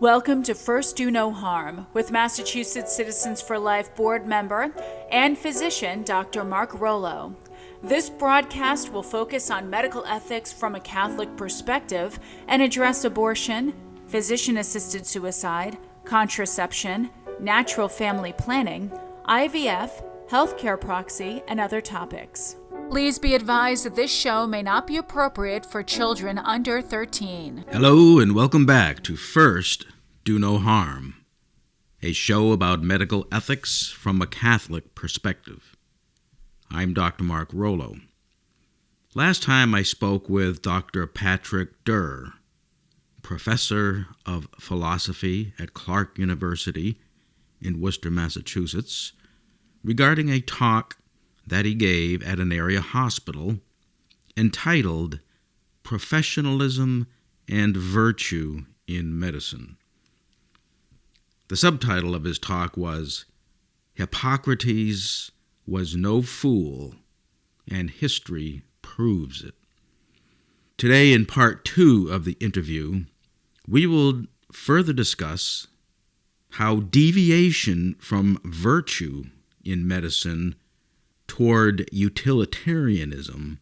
Welcome to First Do No Harm with Massachusetts Citizens for Life board member and physician Dr. Mark Rollo. This broadcast will focus on medical ethics from a Catholic perspective and address abortion, physician-assisted suicide, contraception, natural family planning, IVF, healthcare proxy, and other topics. Please be advised that this show may not be appropriate for children under 13. Hello and welcome back to First Do No Harm, a show about medical ethics from a Catholic perspective. I'm Dr. Mark Rollo. Last time I spoke with Dr. Patrick Derr, professor of philosophy at Clark University in Worcester, Massachusetts, regarding a talk that he gave at an area hospital entitled Professionalism and Virtue in Medicine. The subtitle of his talk was Hippocrates Was No Fool, and History Proves It. Today, in part 2 of the interview, we will further discuss how deviation from virtue in medicine toward utilitarianism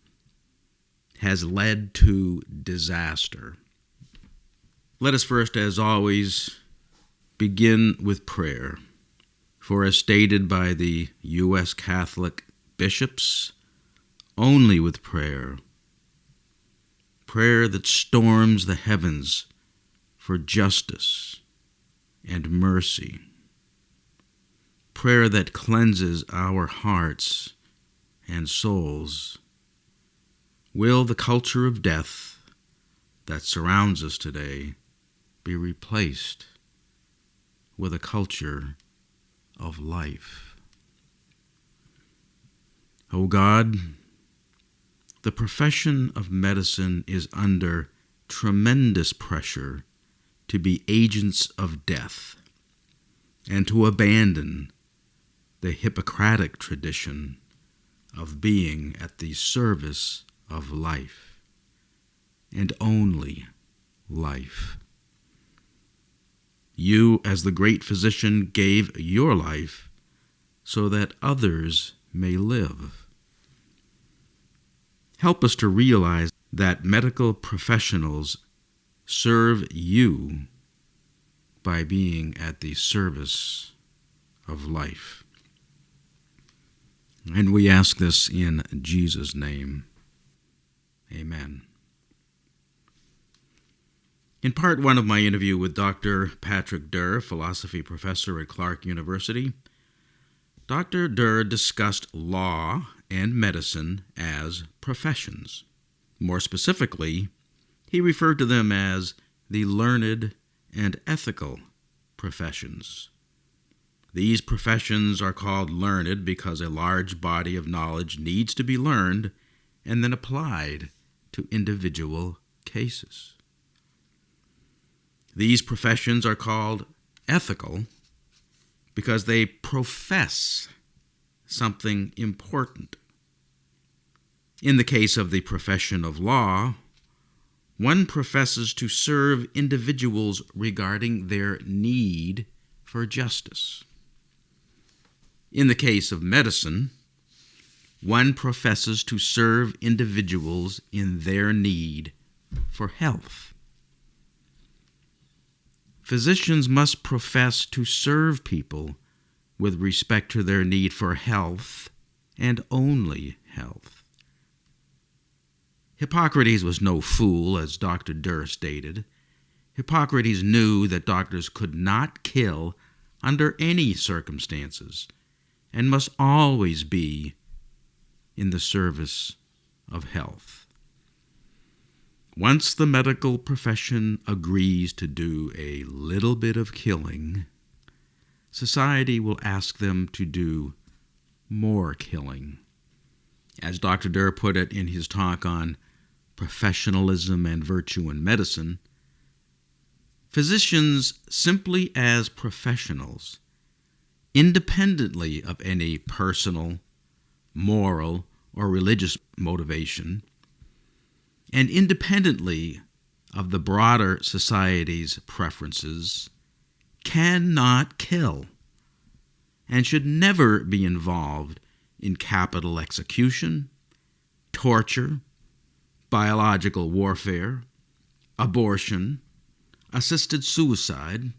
has led to disaster. Let us first, as always, begin with prayer. For as stated by the U.S. Catholic bishops, only with prayer that storms the heavens for justice and mercy, prayer that cleanses our hearts and souls, will the culture of death that surrounds us today be replaced with a culture of life. O God, the profession of medicine is under tremendous pressure to be agents of death and to abandon the Hippocratic tradition of being at the service of life, and only life. You, as the great physician, gave your life so that others may live. Help us to realize that medical professionals serve you by being at the service of life. And we ask this in Jesus' name. Amen. In part 1 of my interview with Dr. Patrick Derr, philosophy professor at Clark University, Dr. Derr discussed law and medicine as professions. More specifically, he referred to them as the learned and ethical professions. These professions are called learned because a large body of knowledge needs to be learned and then applied to individual cases. These professions are called ethical because they profess something important. In the case of the profession of law, one professes to serve individuals regarding their need for justice. In the case of medicine, one professes to serve individuals in their need for health. Physicians must profess to serve people with respect to their need for health and only health. Hippocrates was no fool, as Dr. Derr stated. Hippocrates knew that doctors could not kill under any circumstances and must always be in the service of health. Once the medical profession agrees to do a little bit of killing, society will ask them to do more killing. As Dr. Derr put it in his talk on professionalism and virtue in medicine, physicians, simply as professionals, independently of any personal, moral, or religious motivation, and independently of the broader society's preferences cannot kill and should never be involved in capital execution, torture, biological warfare, abortion, assisted suicide,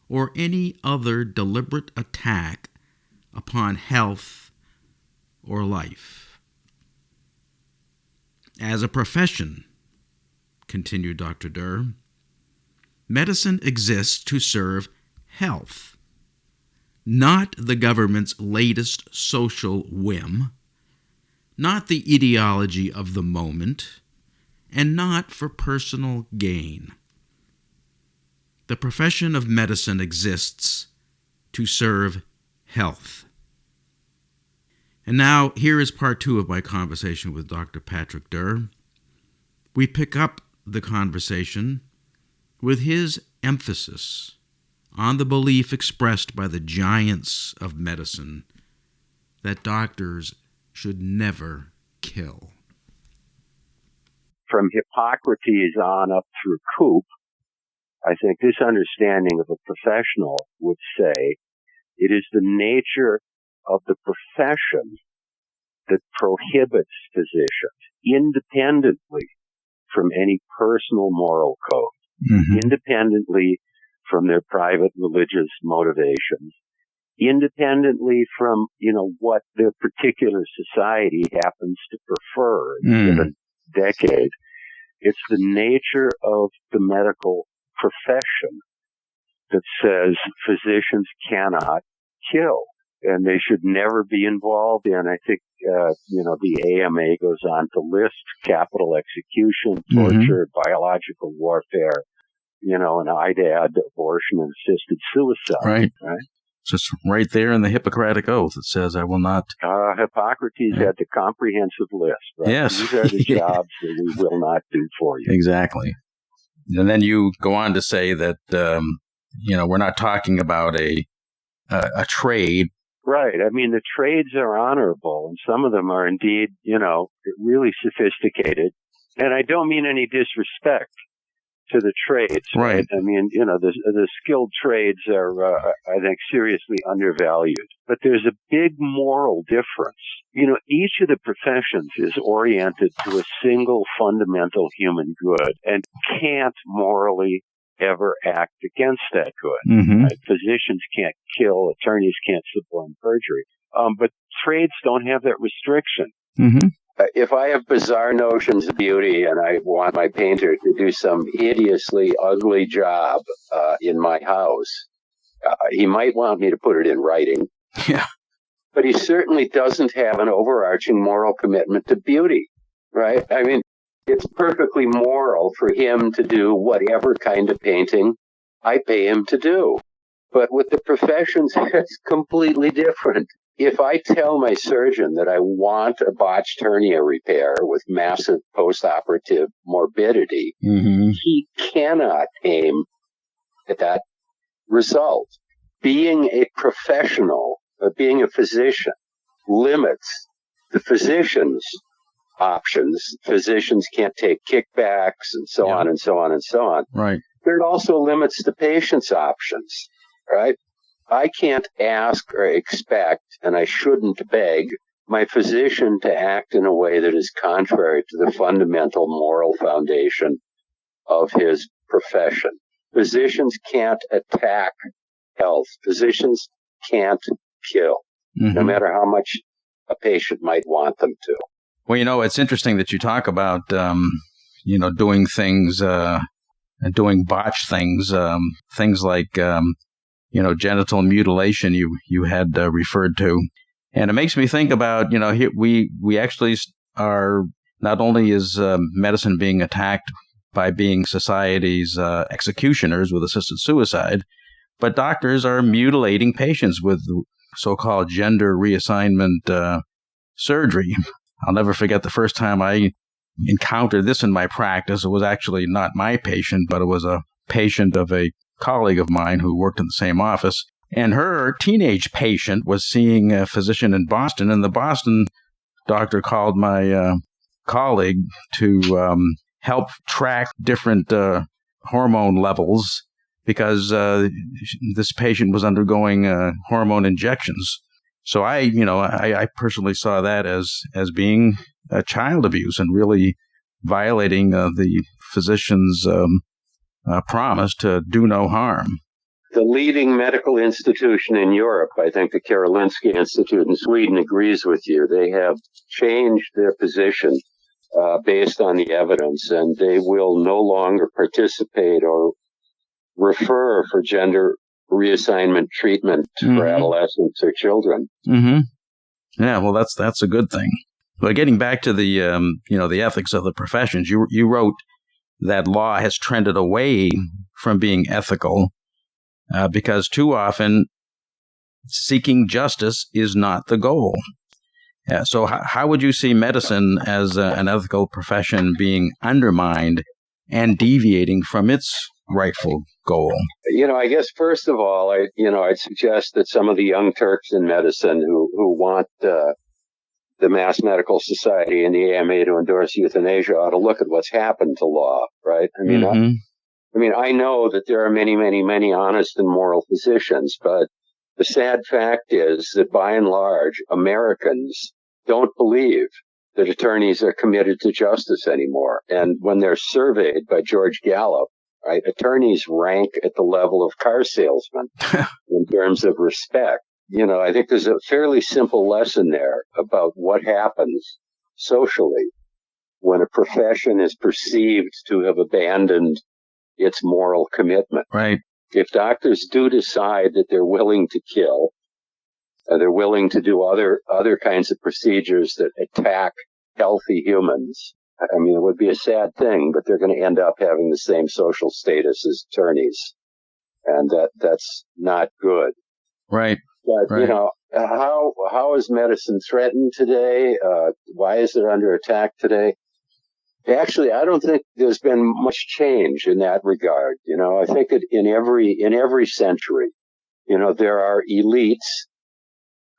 or any other deliberate attack upon health or life. As a profession, continued Dr. Derr, medicine exists to serve health, not the government's latest social whim, not the ideology of the moment, and not for personal gain. The profession of medicine exists to serve health. And now, here is part 2 of my conversation with Dr. Patrick Derr. We pick up the conversation with his emphasis on the belief expressed by the giants of medicine that doctors should never kill. From Hippocratic on up through Coop, I think this understanding of a professional would say it is the nature of the profession that prohibits physicians, independently from any personal moral code, independently from their private religious motivations, independently from, what their particular society happens to prefer in a given decade. It's the nature of the medical profession that says physicians cannot kill, and they should never be involved in. I think, the AMA goes on to list capital execution, torture, biological warfare, and I'd add abortion and assisted suicide. Right. Just right there in the Hippocratic Oath, it says, I will not. Hippocrates had the comprehensive list. Right? Yes. These are the jobs that we will not do for you. Exactly. And then you go on to say that, we're not talking about a trade. Right. I mean, the trades are honorable, and some of them are indeed, really sophisticated. And I don't mean any disrespect to the trades. Right. I mean, the skilled trades are, I think, seriously undervalued. But there's a big moral difference. Each of the professions is oriented to a single fundamental human good and can't morally ever act against that good. Right? Physicians can't kill, attorneys can't suborn perjury. But trades don't have that restriction. If I have bizarre notions of beauty and I want my painter to do some hideously ugly job in my house, he might want me to put it in writing. Yeah. But he certainly doesn't have an overarching moral commitment to beauty, right? I mean, it's perfectly moral for him to do whatever kind of painting I pay him to do. But with the professions, it's completely different. If I tell my surgeon that I want a botched hernia repair with massive postoperative morbidity, he cannot aim at that result. Being a professional, being a physician, limits the physician's options. Physicians can't take kickbacks and so on and so on and so on. Right. But it also limits the patient's options, right? I can't ask or expect, and I shouldn't beg, my physician to act in a way that is contrary to the fundamental moral foundation of his profession. Physicians can't attack health. Physicians can't kill, no matter how much a patient might want them to. Well, it's interesting that you talk about, doing things, doing botched things, things like, genital mutilation you had referred to. And it makes me think about, here we actually are, not only is medicine being attacked by being society's executioners with assisted suicide, but doctors are mutilating patients with so-called gender reassignment surgery. I'll never forget the first time I encountered this in my practice. It was actually not my patient, but it was a patient of a colleague of mine who worked in the same office. And her teenage patient was seeing a physician in Boston, and the Boston doctor called my colleague to help track different hormone levels because this patient was undergoing hormone injections. So I personally saw that as being child abuse and really violating the physician's promise to do no harm. The leading medical institution in Europe, I think the Karolinska Institute in Sweden, agrees with you. They have changed their position based on the evidence, and they will no longer participate or refer for gender reassignment treatment for adolescents or children. Mm-hmm. Yeah, well, that's a good thing. But getting back to the the ethics of the professions, you wrote that law has trended away from being ethical because too often seeking justice is not the goal. So how would you see medicine as an ethical profession being undermined and deviating from its rightful goal? I guess first of all, I'd suggest that some of the young Turks in medicine who want the Mass Medical Society and the AMA to endorse euthanasia ought to look at what's happened to law, right? I mean, I know that there are many, many, many honest and moral physicians, but the sad fact is that by and large, Americans don't believe that attorneys are committed to justice anymore. And when they're surveyed by George Gallup, right, attorneys rank at the level of car salesmen in terms of respect. I think there's a fairly simple lesson there about what happens socially when a profession is perceived to have abandoned its moral commitment. Right. If doctors do decide that they're willing to kill, they're willing to do other kinds of procedures that attack healthy humans, I mean, it would be a sad thing, but they're going to end up having the same social status as attorneys. And that's not good. Right. But, right. How is medicine threatened today? Why is it under attack today? Actually, I don't think there's been much change in that regard. I think that in every century, there are elites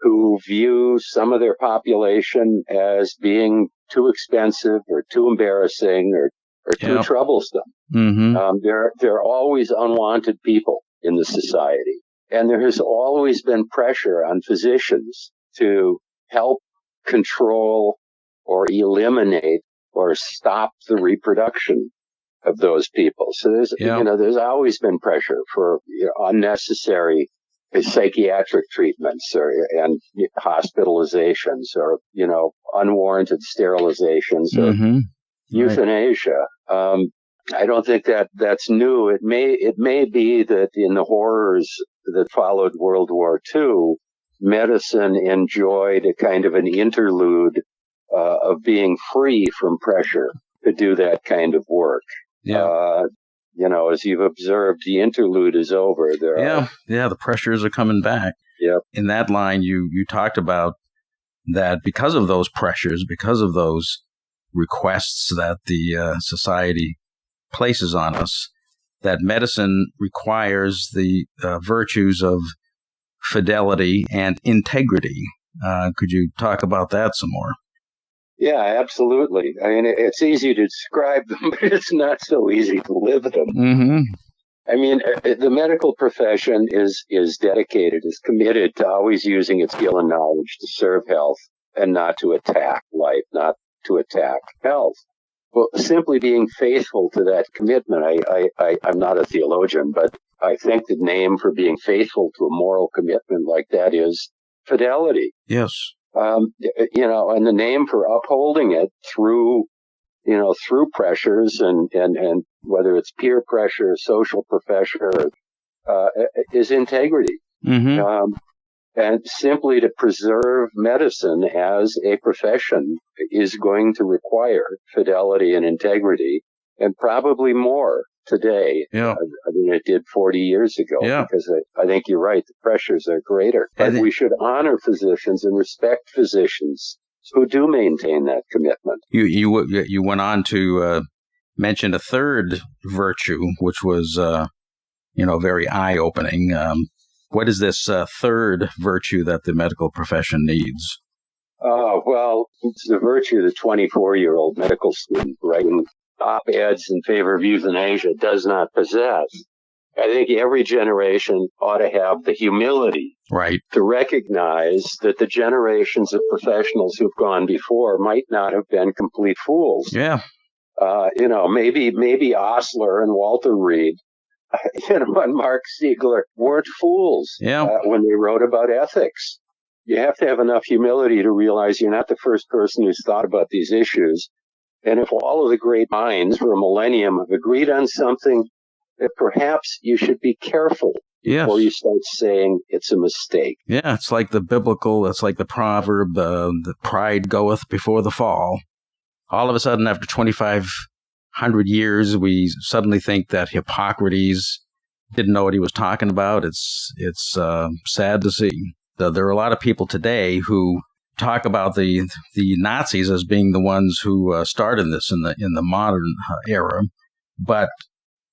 who view some of their population as being too expensive or too embarrassing or too troublesome. Mm-hmm. There are always unwanted people in the society. And there has always been pressure on physicians to help control or eliminate or stop the reproduction of those people. So there's always been pressure for unnecessary psychiatric treatments and hospitalizations or, unwarranted sterilizations or euthanasia. I don't think that's new. It may be that in the horrors that followed World War II, medicine enjoyed a kind of an interlude of being free from pressure to do that kind of work. Yeah. As you've observed, the interlude is over. The pressures are coming back. Yep. In that line, you talked about that because of those pressures, because of those requests that the society places on us, that medicine requires the virtues of fidelity and integrity. Could you talk about that some more? Yeah, absolutely. I mean, it's easy to describe them, but it's not so easy to live them. Mm-hmm. I mean, the medical profession is dedicated, is committed to always using its skill and knowledge to serve health and not to attack life, not to attack health. Well, simply being faithful to that commitment, I'm not a theologian, but I think the name for being faithful to a moral commitment like that is fidelity. Yes. And the name for upholding it through pressures and whether it's peer pressure, social pressure, is integrity. Mm-hmm. And simply to preserve medicine as a profession is going to require fidelity and integrity, and probably more today than it did 40 years ago. Yeah. Because I think you're right, the pressures are greater. But we should honor physicians and respect physicians who do maintain that commitment. You went on to mention a third virtue, which was very eye-opening. What is this third virtue that the medical profession needs? Well, it's the virtue of the 24-year-old medical student writing op-eds in favor of euthanasia does not possess. I think every generation ought to have the humility to recognize that the generations of professionals who've gone before might not have been complete fools. Yeah. Maybe Osler and Walter Reed, and Mark Siegler weren't fools when they wrote about ethics. You have to have enough humility to realize you're not the first person who's thought about these issues. And if all of the great minds for a millennium have agreed on something, that perhaps you should be careful before you start saying it's a mistake. Yeah, it's like the proverb, the pride goeth before the fall. All of a sudden, after 2,500 years, we suddenly think that Hippocrates didn't know what he was talking about. It's sad to see. There are a lot of people today who talk about the Nazis as being the ones who started this in the modern era, but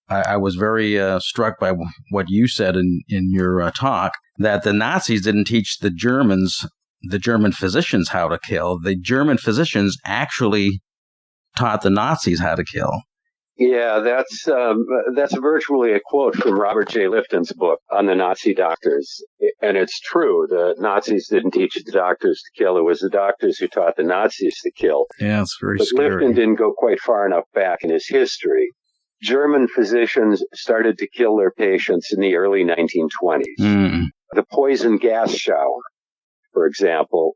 I was very struck by what you said in your talk, that the Nazis didn't teach the German physicians how to kill. The German physicians actually taught the Nazis how to kill. Yeah, that's virtually a quote from Robert J. Lifton's book on the Nazi doctors. And it's true. The Nazis didn't teach the doctors to kill. It was the doctors who taught the Nazis to kill. Yeah, it's very scary. But Lifton didn't go quite far enough back in his history. German physicians started to kill their patients in the early 1920s. The poison gas shower, for example,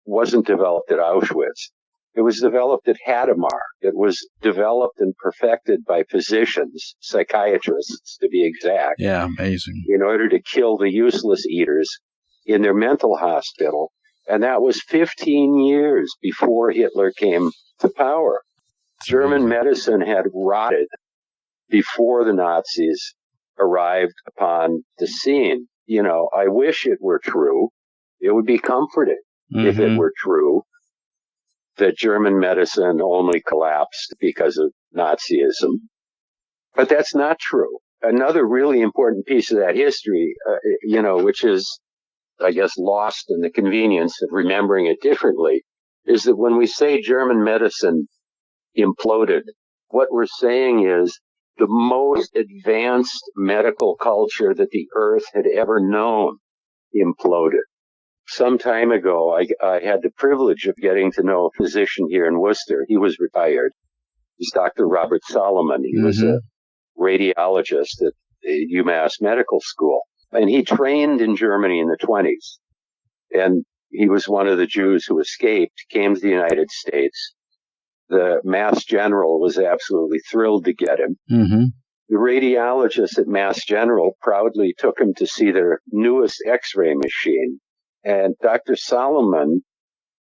wasn't developed at Auschwitz. It was developed at Hadamar. It was developed and perfected by physicians, psychiatrists to be exact. Yeah, amazing. In order to kill the useless eaters in their mental hospital. And that was 15 years before Hitler came to power. German medicine had rotted before the Nazis arrived upon the scene. I wish it were true. It would be comforting if it were true that German medicine only collapsed because of Nazism. But that's not true. Another really important piece of that history, which is, I guess, lost in the convenience of remembering it differently, is that when we say German medicine imploded, what we're saying is the most advanced medical culture that the earth had ever known imploded. Some time ago, I had the privilege of getting to know a physician here in Worcester. He was retired. He's Dr. Robert Solomon. He was a radiologist at the UMass Medical School. And he trained in Germany in the 1920s. And he was one of the Jews who escaped, came to the United States. The Mass General was absolutely thrilled to get him. The radiologists at Mass General proudly took him to see their newest X-ray machine. And Dr. Solomon,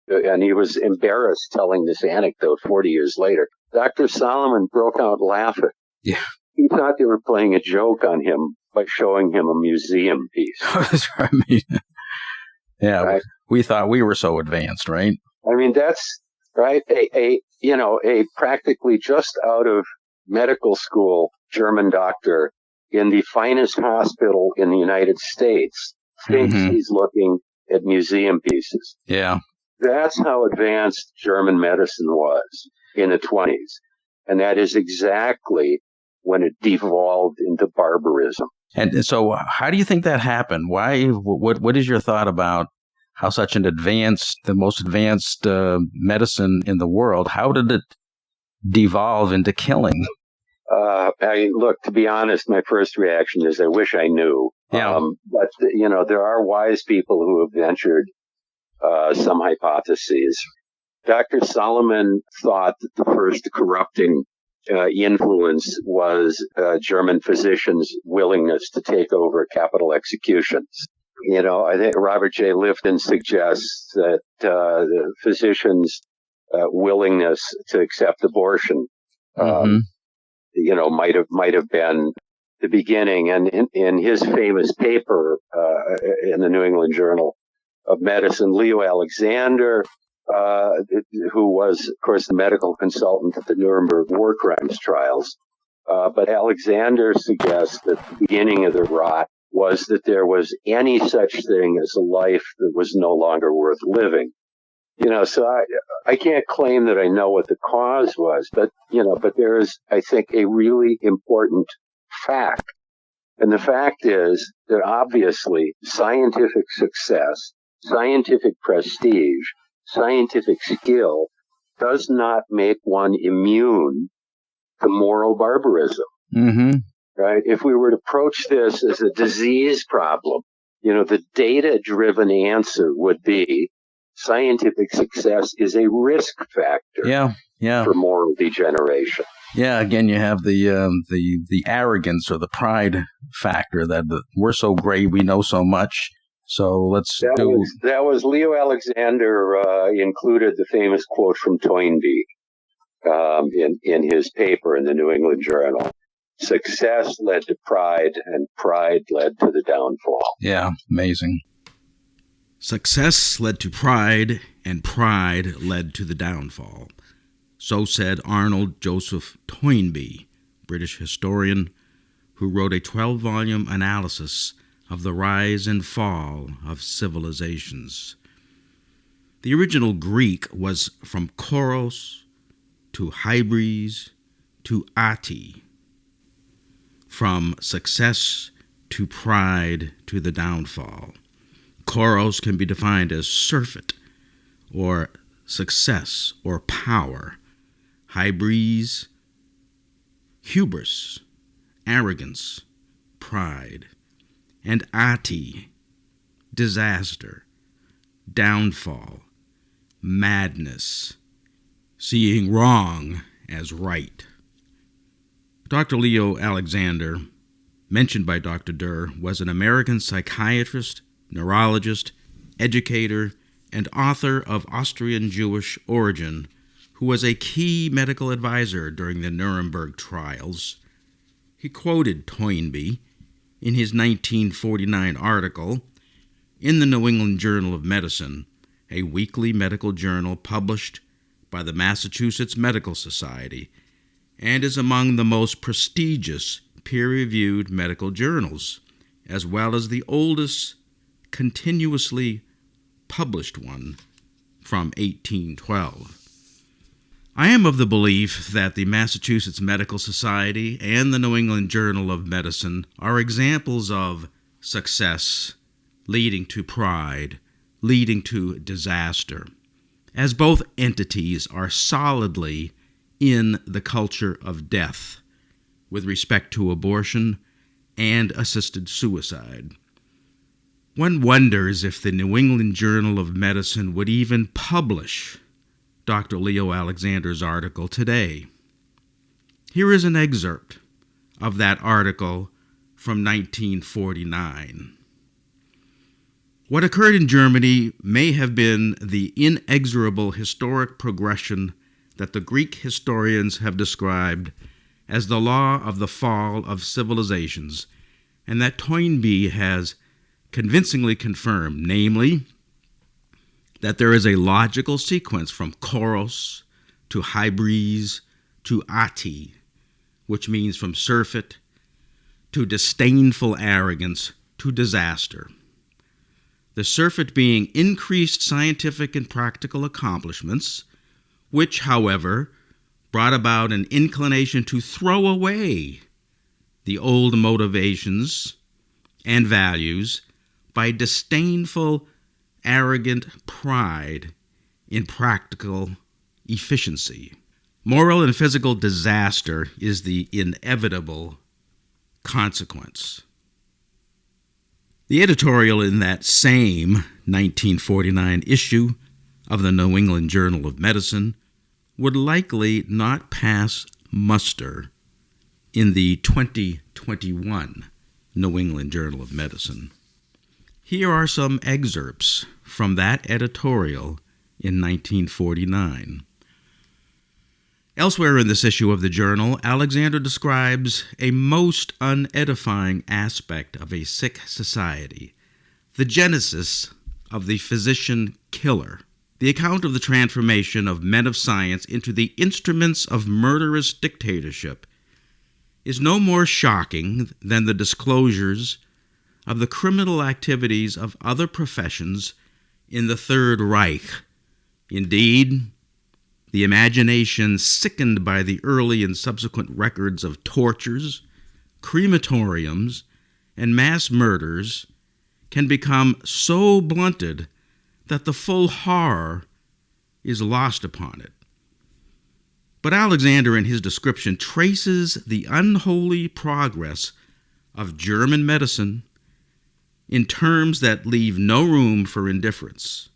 and he was embarrassed telling this anecdote 40 years later, Dr. Solomon broke out laughing. Yeah. He thought they were playing a joke on him by showing him a museum piece. That's what I mean. Yeah, right? We thought we were so advanced, right? I mean, that's right. A practically just out of medical school German doctor in the finest hospital in the United States thinks he's looking at museum pieces. Yeah. That's how advanced German medicine was in the 1920s. And that is exactly when it devolved into barbarism. And so how do you think that happened? Why? What is your thought about how such the most advanced medicine in the world, how did it devolve into killing? Look, to be honest, my first reaction is I wish I knew. Yeah. But, there are wise people who have ventured some hypotheses. Dr. Solomon thought that the first corrupting influence was German physicians' willingness to take over capital executions. I think Robert J. Lifton suggests that the physicians' willingness to accept abortion might have been the beginning. And in his famous paper in the New England Journal of Medicine, Leo Alexander, who was, of course, the medical consultant at the Nuremberg war crimes trials, but Alexander suggests that the beginning of the rot was that there was any such thing as a life that was no longer worth living. So I can't claim that I know what the cause was, but there is, I think, a really important fact. And the fact is that obviously scientific success, scientific prestige, scientific skill does not make one immune to moral barbarism. Mm-hmm. Right? If we were to approach this as a disease problem, the data-driven answer would be scientific success is a risk factor for moral degeneration. Yeah, again, you have the arrogance or the pride factor that we're so great, we know so much. So that was Leo Alexander included the famous quote from Toynbee in his paper in the New England Journal. Success led to pride, and pride led to the downfall. Yeah, amazing. Success led to pride, and pride led to the downfall. So said Arnold Joseph Toynbee, British historian, who wrote a 12-volume analysis of the rise and fall of civilizations. The original Greek was from Koros to Hybris to Ati, from success to pride to the downfall. Koros can be defined as surfeit, or success, or power. Hybris, hubris, arrogance, pride. And Ati, disaster, downfall, madness, seeing wrong as right. Dr. Leo Alexander, mentioned by Dr. Derr, was an American psychiatrist, neurologist, educator, and author of Austrian Jewish origin, who was a key medical advisor during the Nuremberg trials. He quoted Toynbee in his 1949 article in the New England Journal of Medicine, a weekly medical journal published by the Massachusetts Medical Society, and is among the most prestigious peer-reviewed medical journals, as well as the oldest continuously published one from 1812. I am of the belief that the Massachusetts Medical Society and the New England Journal of Medicine are examples of success leading to pride, leading to disaster, as both entities are solidly in the culture of death with respect to abortion and assisted suicide. One wonders if the New England Journal of Medicine would even publish Dr. Leo Alexander's article today. Here is an excerpt of that article from 1949. What occurred in Germany may have been the inexorable historic progression that the Greek historians have described as the law of the fall of civilizations, and that Toynbee has convincingly confirmed, namely, that there is a logical sequence from Koros to Hybris to Ati, which means from surfeit to disdainful arrogance to disaster. The surfeit being increased scientific and practical accomplishments, which, however, brought about an inclination to throw away the old motivations and values by disdainful, arrogant pride in practical efficiency. Moral and physical disaster is the inevitable consequence. The editorial in that same 1949 issue of the New England Journal of Medicine would likely not pass muster in the 2021 New England Journal of Medicine. Here are some excerpts from that editorial in 1949. Elsewhere in this issue of the journal, Alexander describes a most unedifying aspect of a sick society, the genesis of the physician killer. The account of the transformation of men of science into the instruments of murderous dictatorship is no more shocking than the disclosures of the criminal activities of other professions in the Third Reich Indeed, the imagination sickened by the early and subsequent records of tortures, crematoriums, and mass murders can become so blunted that the full horror is lost upon it. But Alexander, in his description, traces the unholy progress of German medicine in terms that leave no room for indifference.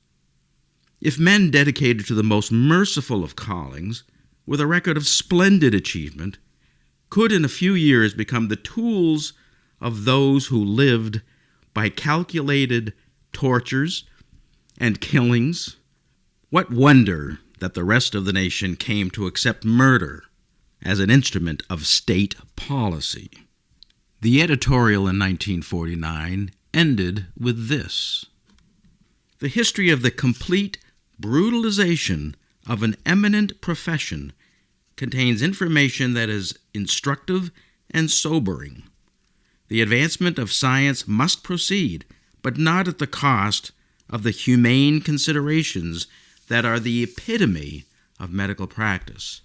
If men dedicated to the most merciful of callings, with a record of splendid achievement, could in a few years become the tools of those who lived by calculated tortures and killings, what wonder that the rest of the nation came to accept murder as an instrument of state policy. The editorial in 1949 ended with this: "The history of the complete brutalization of an eminent profession contains information that is instructive and sobering. The advancement of science must proceed, but not at the cost of the humane considerations that are the epitome of medical practice.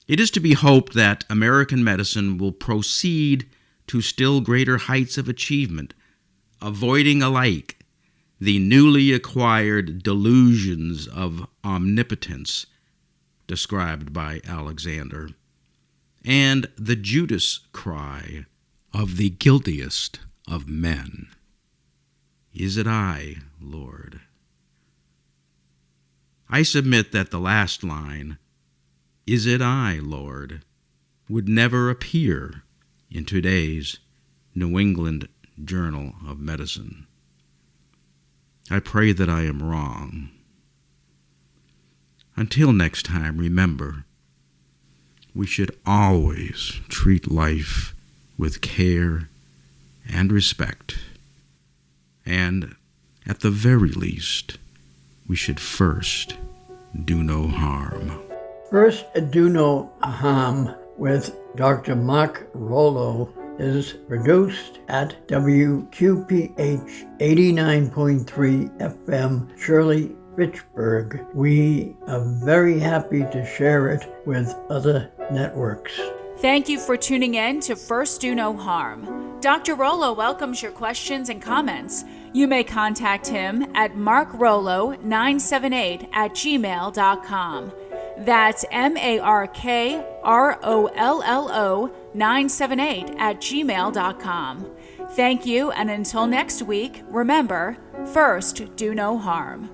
It is to be hoped that American medicine will proceed to still greater heights of achievement, avoiding alike the newly acquired delusions of omnipotence described by Alexander, and the Judas cry of the guiltiest of men. Is it I, Lord?" I submit that the last line, "Is it I, Lord?" would never appear in today's New England Journal of Medicine. I pray that I am wrong. Until next time, remember, we should always treat life with care and respect, and at the very least, we should first do no harm. First Do No Harm with Dr. Mark Rollo is produced at WQPH 89.3 FM, Shirley, Fitchburg. We are very happy to share it with other networks. Thank you for tuning in to First Do No Harm. Dr. Rollo welcomes your questions and comments. You may contact him at markrollo978@gmail.com. That's MARKROLLO978@gmail.com. Thank you, and until next week, remember, first do no harm.